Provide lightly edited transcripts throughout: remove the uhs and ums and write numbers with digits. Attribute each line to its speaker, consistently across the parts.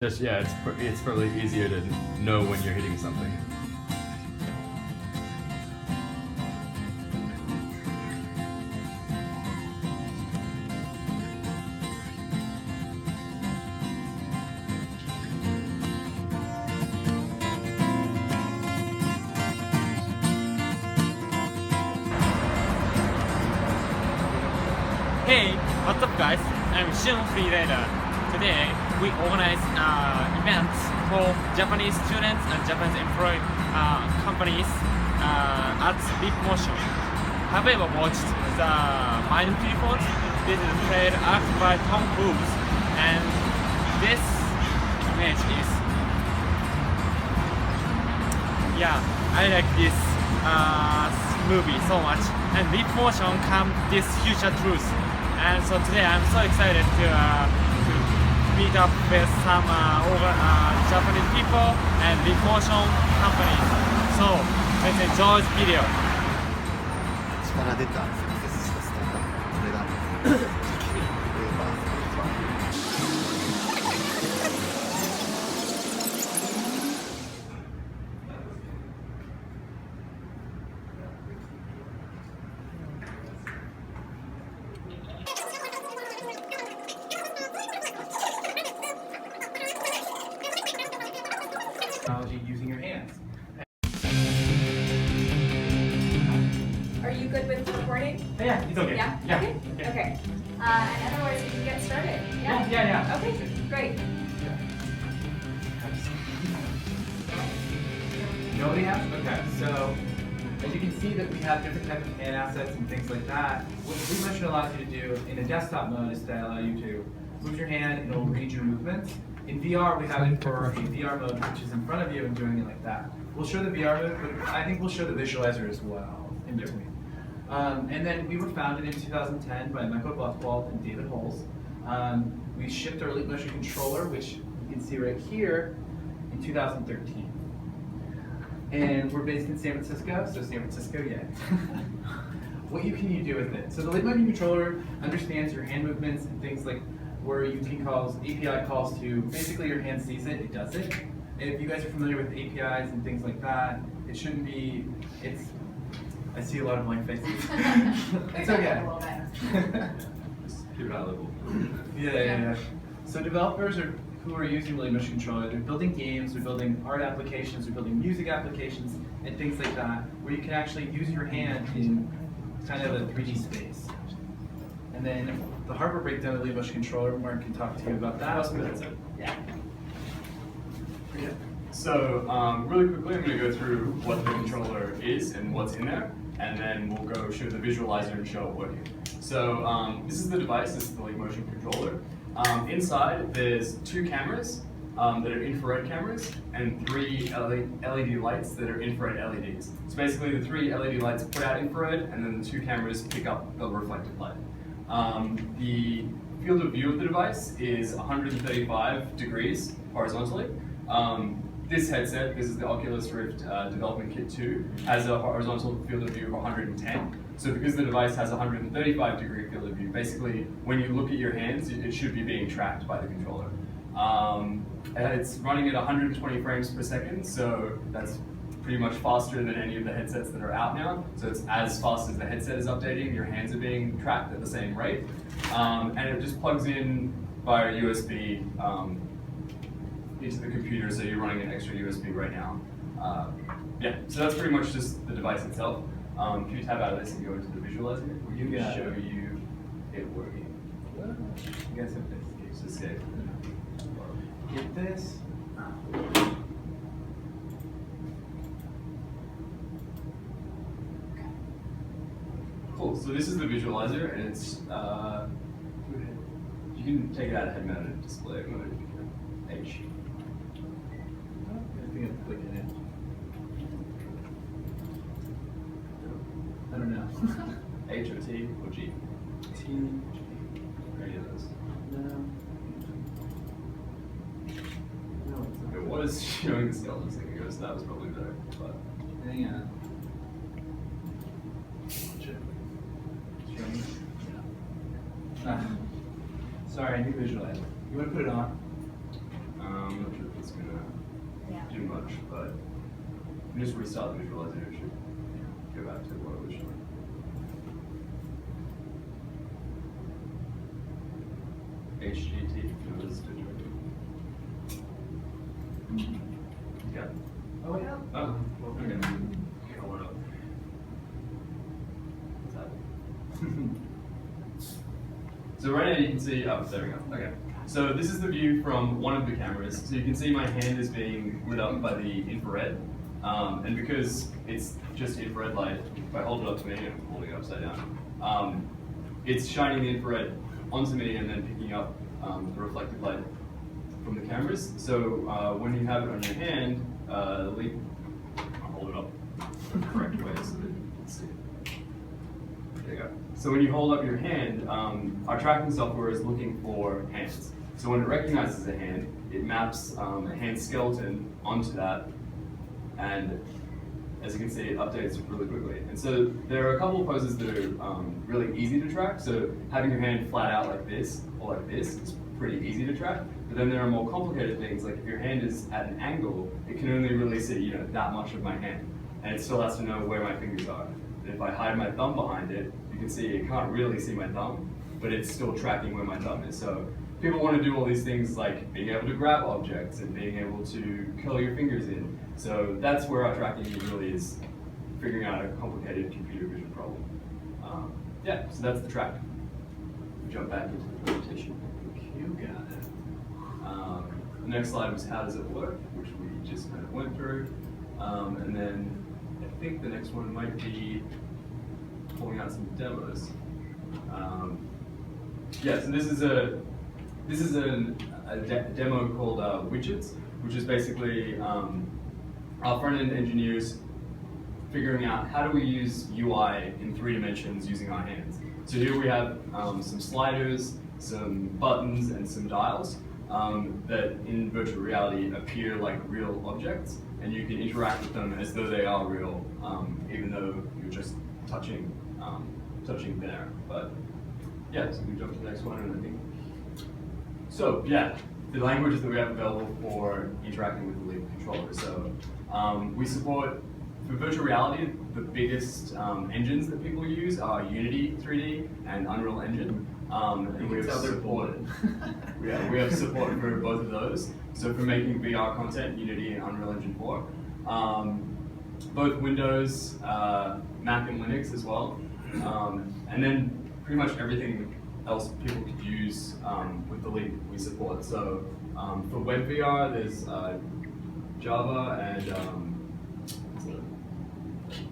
Speaker 1: Just yeah, it's probably easier to know when you're hitting something.
Speaker 2: Hey, what's up guys? I'm Shun Freerider. Today we organize events for Japanese students and Japanese employed companies at Leap Motion. Have you ever watched the Minority Report? This is played acted by Tom Cruise, and this image is I like this movie so much, and Leap Motion come this future truth. And so today I'm so excited to meet up with some Japanese people and Leap Motion companies. So let's enjoy this video.
Speaker 3: 力出たフェスしたスタートこれだ
Speaker 4: Technology using your hands.
Speaker 5: Are you good with recording?
Speaker 4: Yeah, it's okay.
Speaker 5: Yeah? Okay. Okay. And otherwise, we can get started. Yeah?
Speaker 4: Yeah.
Speaker 5: Okay, great.
Speaker 4: Nobody has? Okay, so as you can see that we have different types of hand assets and things like that. What Leap Motion allows you to do in a desktop mode is to allow you to move your hand and it will read your movements. In VR, we have it for a VR mode, which is in front of you and doing it like that. We'll show the VR mode, but I think we'll show the visualizer as well in between. And then we were founded in 2010 by Michael Buchwald and David Holes. We shipped our Leap Motion controller, which you can see right here, in 2013. And we're based in San Francisco, so San Francisco, yeah. What can you do with it? So the Leap Motion controller understands your hand movements and things like where you can call API calls to, basically your hand sees it, it does it. If you guys are familiar with APIs and things like that, it shouldn't be, I see a lot of blank faces. It's okay.
Speaker 1: Just keep it high level.
Speaker 4: Yeah. So developers who are using the Leap Motion controller, they're building games, they're building art applications, they're building music applications, and things like that, where you can actually use your hand in kind of a 3D space. And then the hardware breakdown of the Leap Motion controller, Mark can talk to you about that. Yeah.
Speaker 1: So really quickly, I'm going to go through what the controller is and what's in there, and then we'll go show the visualizer and show it working. So this is the device. This is the Leap Motion controller. Inside, there's two cameras that are infrared cameras and three LED lights that are infrared LEDs. So basically, the three LED lights put out infrared, and then the two cameras pick up the reflected light. The field of view of the device is 135 degrees horizontally. This headset, this is the Oculus Rift Development Kit 2, has a horizontal field of view of 110. So because the device has a 135 degree field of view, basically when you look at your hands, it should be being tracked by the controller. It's running at 120 frames per second, so that's pretty much faster than any of the headsets that are out now. So it's as fast as the headset is updating, your hands are being tracked at the same rate. And it just plugs in via USB into the computer, so you're running an extra USB right now. So that's pretty much just the device itself. If you tab out of this and go into the visualizer, we can show you it working.
Speaker 4: You guys have this.
Speaker 1: Just escape.
Speaker 4: Get this.
Speaker 1: Cool, so this is the visualizer, and it's, you can take it out of head mounted display mode if you can. H.
Speaker 4: I think I'm clicking it. I don't know.
Speaker 1: H or T or G?
Speaker 4: T.
Speaker 1: Any of those.
Speaker 4: No. No, it's
Speaker 1: It was showing the skeleton a second ago, so that was probably better. But
Speaker 4: not. Hang on. Sorry, new visualizer. You want to put it on?
Speaker 1: much, but we just restart the visualizer. It should go back to what it was showing. HGT was yeah.
Speaker 4: Oh, yeah.
Speaker 1: Oh, okay. Hold up. What's that? So right now you can see, oh, there we go. Okay. So this is the view from one of the cameras. So you can see my hand is being lit up by the infrared. And because it's just infrared light, if I hold it up to me, I'm holding it upside down, it's shining the infrared onto me and then picking up the reflected light from the cameras. So when you have it on your hand, I'll hold it up the correct way so that you can see it. There you go. So when you hold up your hand, our tracking software is looking for hands. So when it recognizes a hand, it maps a hand skeleton onto that, and as you can see, it updates really quickly. And so there are a couple of poses that are really easy to track. So having your hand flat out like this or like this is pretty easy to track. But then there are more complicated things, like if your hand is at an angle, it can only really see that much of my hand, and it still has to know where my fingers are. And if I hide my thumb behind it, you can see it can't really see my thumb, but it's still tracking where my thumb is. So people want to do all these things like being able to grab objects and being able to curl your fingers in. So that's where our tracking really is figuring out a complicated computer vision problem. Yeah, so that's the track. We'll jump back into the presentation. You got it. The next slide was how does it work, which we just kind of went through. And then I think the next one might be pulling out some demos. Yeah, so this is a demo called widgets, which is basically our front-end engineers figuring out how do we use UI in 3 dimensions using our hands. So here we have some sliders, some buttons, and some dials that in virtual reality appear like real objects, and you can interact with them as though they are real, even though you're just touching thin air. But yeah, so we jump to the next one, and I think. So yeah, the languages that we have available for interacting with the Leap controller. So we support, for virtual reality, the biggest engines that people use are Unity 3D and Unreal Engine. And we have support. Yeah, we have support for both of those. So for making VR content, Unity and Unreal Engine 4. Both Windows, Mac and Linux as well. And then pretty much everything else people could use with the Leap we support. So for web VR, there's Java and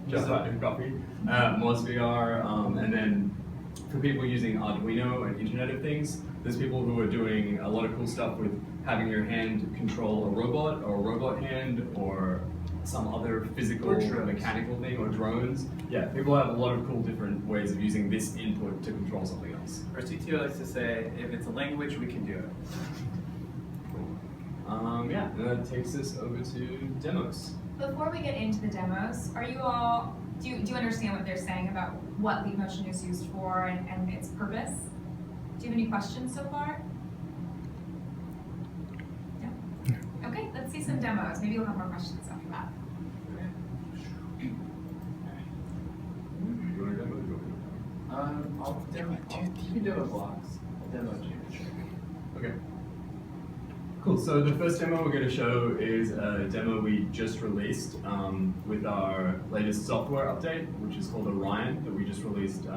Speaker 1: Java and Copy, Moz VR, and then for people using Arduino and Internet of Things, there's people who are doing a lot of cool stuff with having your hand control a robot or a robot hand or some other physical or mechanical thing, or drones. Yeah, people have a lot of cool different ways of using this input to control something else.
Speaker 4: Our CTO likes to say, if it's a language, we can do it.
Speaker 1: Yeah, and that takes us over to demos.
Speaker 5: Before we get into the demos, are you all, do you understand what they're saying about what Leap Motion is used for and its purpose? Do you have any questions so far? No? Okay, let's see some demos. Maybe we'll have more questions after that.
Speaker 1: You want to demo?
Speaker 4: I'll demo. You can demo blocks. I'll demo geometry.
Speaker 1: Okay. Cool, so the first demo we're going to show is a demo we just released with our latest software update, which is called Orion, that we just released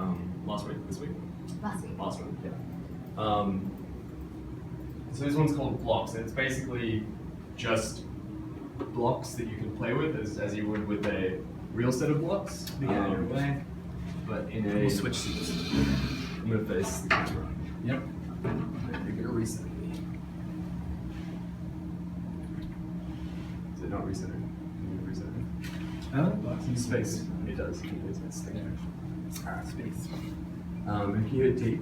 Speaker 1: last week, this week?
Speaker 5: Last week.
Speaker 1: Last week, yeah. So this one's called Blocks, and it's basically just blocks that you can play with as you would with a real set of blocks. But in a...
Speaker 3: We'll switch seats.
Speaker 1: I'm going to face the camera.
Speaker 3: Yep.
Speaker 1: You're going to reset me. Is it not resetting? Can you reset it?
Speaker 3: I like blocks in
Speaker 1: Space. It does. It's sticking.
Speaker 3: space.
Speaker 1: And can you hit T?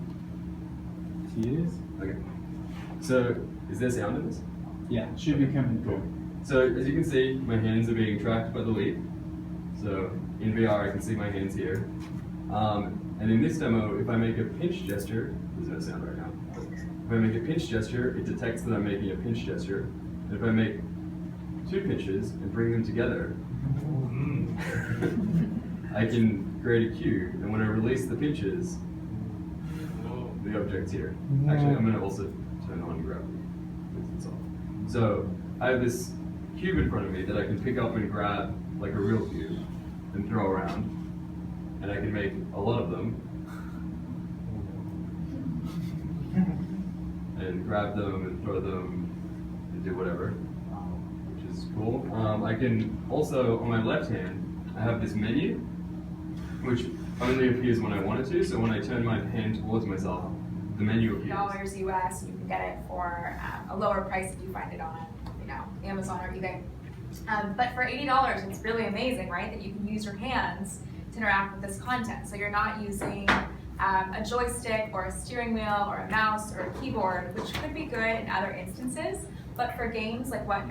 Speaker 3: T it is?
Speaker 1: Okay. So, is there sound in this?
Speaker 3: Yeah, it should be coming through.
Speaker 1: So, as you can see, my hands are being tracked by the Leap. So, in VR, I can see my hands here. And in this demo, if I make a pinch gesture, there's no sound right now. If I make a pinch gesture, it detects that I'm making a pinch gesture. And if I make two pinches and bring them together, I can create a cube, and when I release the pinches, the object's here. Actually, I'm going to also turn on gravity. So I have this cube in front of me that I can pick up and grab like a real cube and throw around, and I can make a lot of them and grab them and throw them and do whatever, which is cool. I can also, on my left hand, I have this menu, which only appears when I want it to. So when I turn my hand towards myself, the menu appears.
Speaker 5: $50 US, you can get it for a lower price if you find it on, Amazon or eBay. But for $80, it's really amazing, right? That you can use your hands to interact with this content. So you're not using a joystick or a steering wheel or a mouse or a keyboard, which could be good in other instances. But for games like what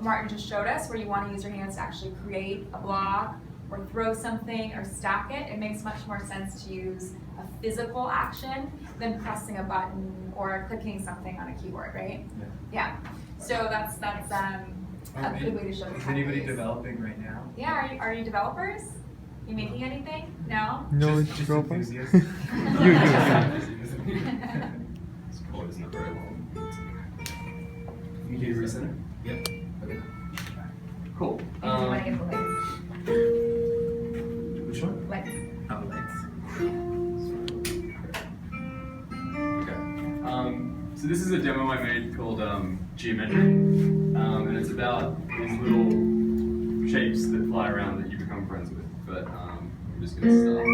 Speaker 5: Martin just showed us, where you want to use your hands to actually create a block or throw something or stack it, it makes much more sense to use a physical action than pressing a button or clicking something on a keyboard, right? Yeah. So that's a good way to show the
Speaker 4: Is anybody
Speaker 5: techniques.
Speaker 4: developing right now?
Speaker 5: Yeah, are you developers? You making anything? No?
Speaker 3: No,
Speaker 4: Just
Speaker 3: developers.
Speaker 4: enthusiasts.
Speaker 1: This code is not very long.
Speaker 4: You
Speaker 1: Can you recenter?
Speaker 4: Yep. Okay.
Speaker 1: Cool.
Speaker 5: And do you want to get the lights?
Speaker 4: Which one?
Speaker 5: Lights.
Speaker 4: Oh, lights.
Speaker 1: Okay. So this is a demo I made called Geometry, and it's about these little shapes that fly around that you become friends with. But I'm just gonna stop.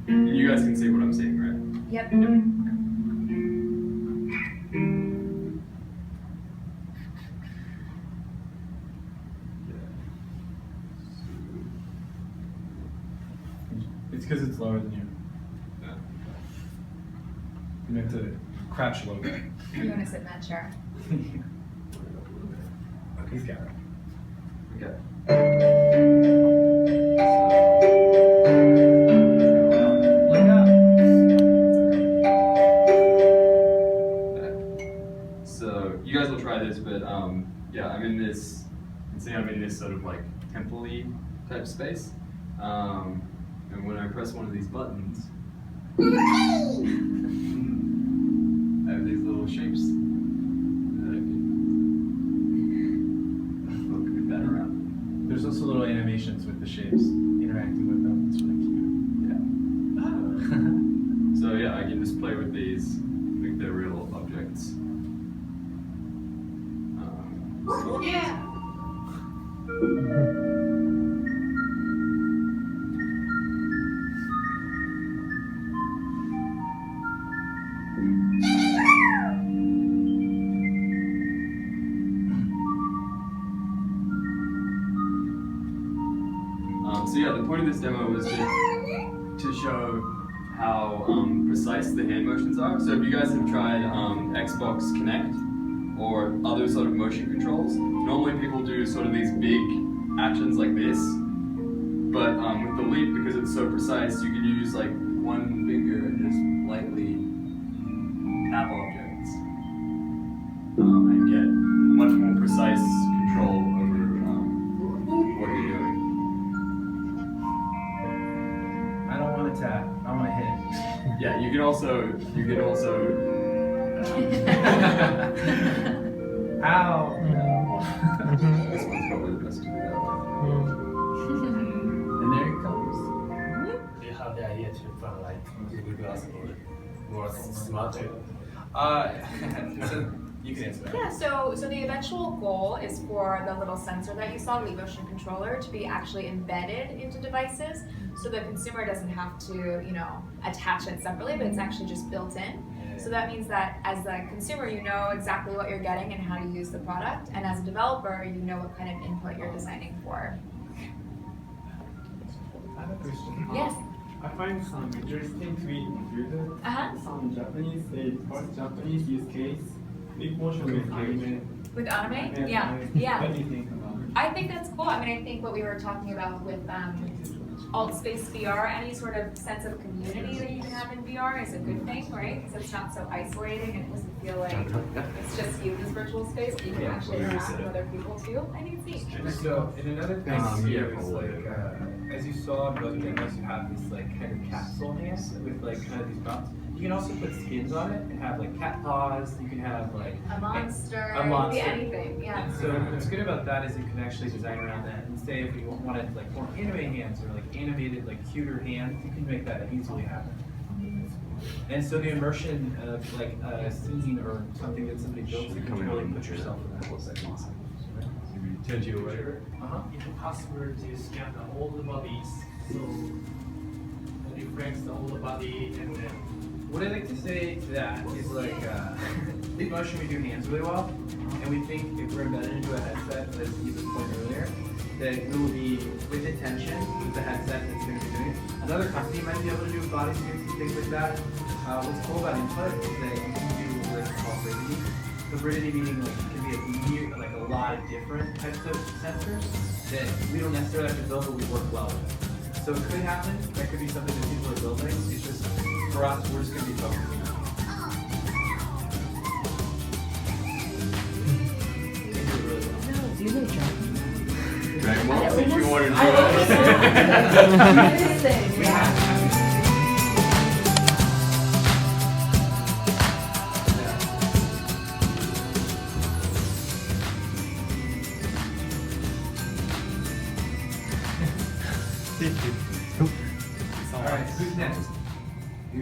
Speaker 1: And you guys can see what I'm seeing, right?
Speaker 5: Yep.
Speaker 4: It's because it's lower than you.
Speaker 1: Yeah.
Speaker 4: You have to crouch a little bit.
Speaker 5: You want to sit in that chair?
Speaker 4: Okay, he's got it.
Speaker 1: Okay.
Speaker 4: Look up.
Speaker 1: So you guys will try this, but yeah, I'm in this. You can see I'm in this sort of like temple-y type space, and when I press one of these buttons, I have these little shapes that I can look that around.
Speaker 4: There's also little animations with the shapes interacting with them. It's really cute.
Speaker 1: So yeah, I can just play with these, like they're real objects.
Speaker 5: Yeah.
Speaker 1: So yeah, the point of this demo was to show how precise the hand motions are. So if you guys have tried Xbox Kinect or other sort of motion controls, normally people do sort of these big actions like this, but with the Leap, because it's so precise, you can use like one finger and just lightly tap objects and get much more precise control over what you're doing.
Speaker 4: I don't want to tap. I want to hit.
Speaker 1: Yeah, you can also
Speaker 4: Ow!
Speaker 1: this one's probably the best to do that with.
Speaker 4: And there it comes.
Speaker 6: Do you have the idea to put like Google Glass or more smarter?
Speaker 4: So you can answer that.
Speaker 5: Yeah, so the eventual goal is for the little sensor that you saw, the motion controller, to be actually embedded into devices, so the consumer doesn't have to, attach it separately, but it's actually just built in. So that means that as a consumer, you know exactly what you're getting and how to use the product, and as a developer, you know what kind of input you're designing for.
Speaker 7: I have a question.
Speaker 5: Yes.
Speaker 7: I find some interesting tweet on Twitter.
Speaker 5: Uh-huh.
Speaker 7: Some Japanese say first Japanese use case, big motion with anime.
Speaker 5: With anime?
Speaker 7: And
Speaker 5: Yeah.
Speaker 7: What
Speaker 5: Yeah.
Speaker 7: do you think about it?
Speaker 5: I think that's cool. I mean, I think what we were talking about with alt space VR, any sort of sense of community that you can have in VR is a good thing, right? Because it's not so isolating and it doesn't feel like it's just you in this virtual space, but you can actually interact with other people too. I think it's neat.
Speaker 4: So, and another thing here is like, as you saw in both demos, you have these like kind of capsule hands with like kind of these bumps. You can also put skins on it and have like cat paws. You can have like
Speaker 5: A monster,
Speaker 4: a
Speaker 5: it could be
Speaker 4: monster.
Speaker 5: anything, yeah.
Speaker 4: And so what's good about that is you can actually design around that. And say if you wanted like more anime hands or like animated like cuter hands, you can make that easily happen. And so the immersion of like a scene or something that somebody built, you can really put yourself in that whole section.
Speaker 1: Turn to your right.
Speaker 4: Uh-huh.
Speaker 6: It's possible to scan all the bodies, so it reflects all the body and then.
Speaker 4: What I like to say to that is like, Leap Motion, we do hands really well, and we think if we're embedded into a headset, as Eva's point earlier, that it will be with intention with the headset that's going to be doing it. Another company might be able to do body suits and things like that. What's cool about Input is that you can do what they call hybridity. Hybridity meaning like it can be like a lot of different types of sensors that we don't necessarily have to build, but we work well with. So it could happen. That could be something that people are building. It's just for us, we're just going to be focusing on it. They do it really well.
Speaker 5: No, do they jump?
Speaker 1: Dragon Ball, if you wanted to.
Speaker 4: We have.
Speaker 3: Thank you.